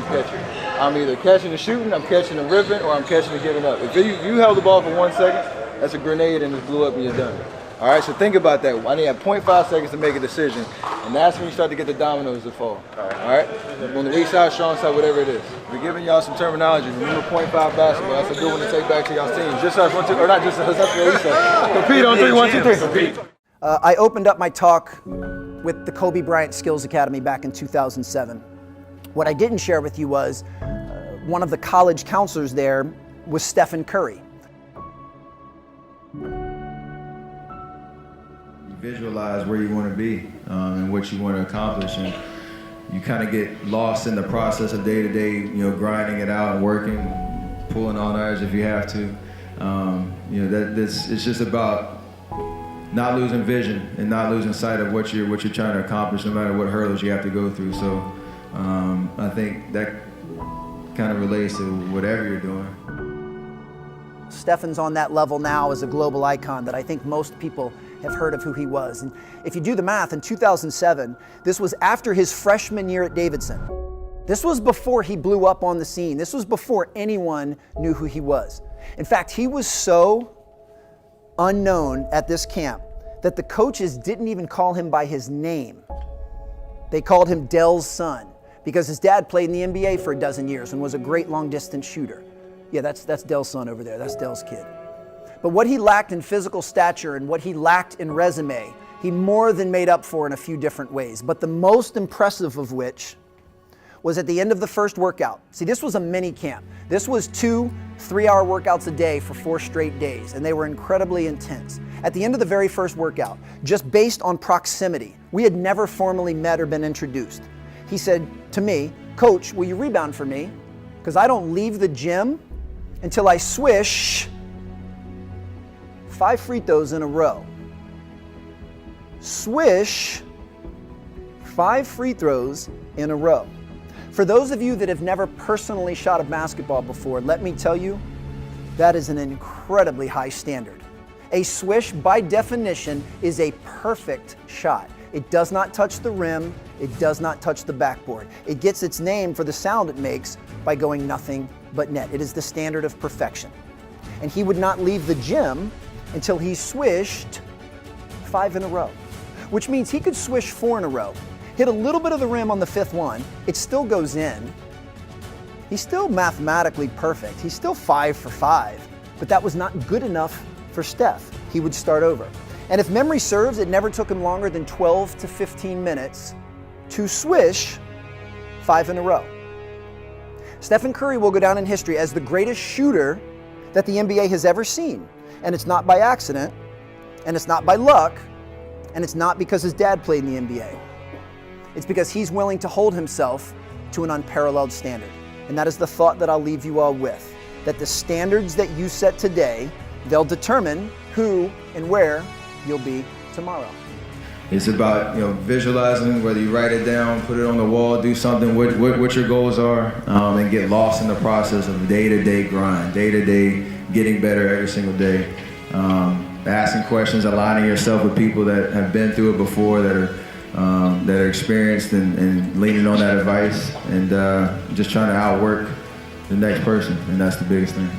catcher. I'm either catching and shooting, I'm catching and ripping, or I'm catching and giving up. If you held the ball for 1 second, that's a grenade and it blew up and you're done. All right, so think about that. I need 0.5 seconds to make a decision, and that's when you start to get the dominoes to fall. All right? On the weak side, strong side, whatever it is. We're giving y'all some terminology. Remember 0.5 basketball. That's a good one to take back to y'all's team. Just us, 1, 2, or not just us. That's what we said. Compete on 3, 1, 2, 3. Compete. I opened up my talk with the Kobe Bryant Skills Academy back in 2007. What I didn't share with you was one of the college counselors there was Stephen Curry. Visualize where you want to be and what you want to accomplish, and you kind of get lost in the process of day-to-day, grinding it out and working, pulling on ours if you have to. It's just about not losing vision and not losing sight of what you're trying to accomplish, no matter what hurdles you have to go through. So I think that kind of relates to whatever you're doing. Stephen's on that level now as a global icon that I think most people have heard of who he was. And if you do the math, in 2007, this was after his freshman year at Davidson. This was before he blew up on the scene. This was before anyone knew who he was. In fact, he was so unknown at this camp that the coaches didn't even call him by his name. They called him Dell's son because his dad played in the NBA for a dozen years and was a great long-distance shooter. Yeah, that's Dell's son over there. That's Dell's kid. But what he lacked in physical stature and what he lacked in resume, he more than made up for in a few different ways. But the most impressive of which was at the end of the first workout. See, this was a mini camp. This was 2 3-hour workouts a day for 4 straight days, and they were incredibly intense. At the end of the very first workout, just based on proximity, we had never formally met or been introduced. He said to me, "Coach, will you rebound for me? Because I don't leave the gym until I swish 5 free throws in a row." Swish 5 free throws in a row. For those of you that have never personally shot a basketball before, let me tell you, that is an incredibly high standard. A swish, by definition, is a perfect shot. It does not touch the rim. It does not touch the backboard. It gets its name for the sound it makes by going nothing but net. It is the standard of perfection. And he would not leave the gym until he swished 5 in a row, which means he could swish 4 in a row, hit a little bit of the rim on the 5th one, it still goes in. He's still mathematically perfect. He's still 5 for 5, but that was not good enough for Steph. He would start over. And if memory serves, it never took him longer than 12 to 15 minutes to swish 5 in a row. Stephen Curry will go down in history as the greatest shooter that the NBA has ever seen. And it's not by accident, and it's not by luck, and it's not because his dad played in the NBA. It's because he's willing to hold himself to an unparalleled standard. And that is the thought that I'll leave you all with, that the standards that you set today, they'll determine who and where you'll be tomorrow. It's about visualizing, whether you write it down, put it on the wall, do something, what your goals are, and get lost in the process of day-to-day grind, day-to-day getting better every single day. Asking questions, aligning yourself with people that have been through it before, that are experienced, and leaning on that advice, and just trying to outwork the next person, and that's the biggest thing.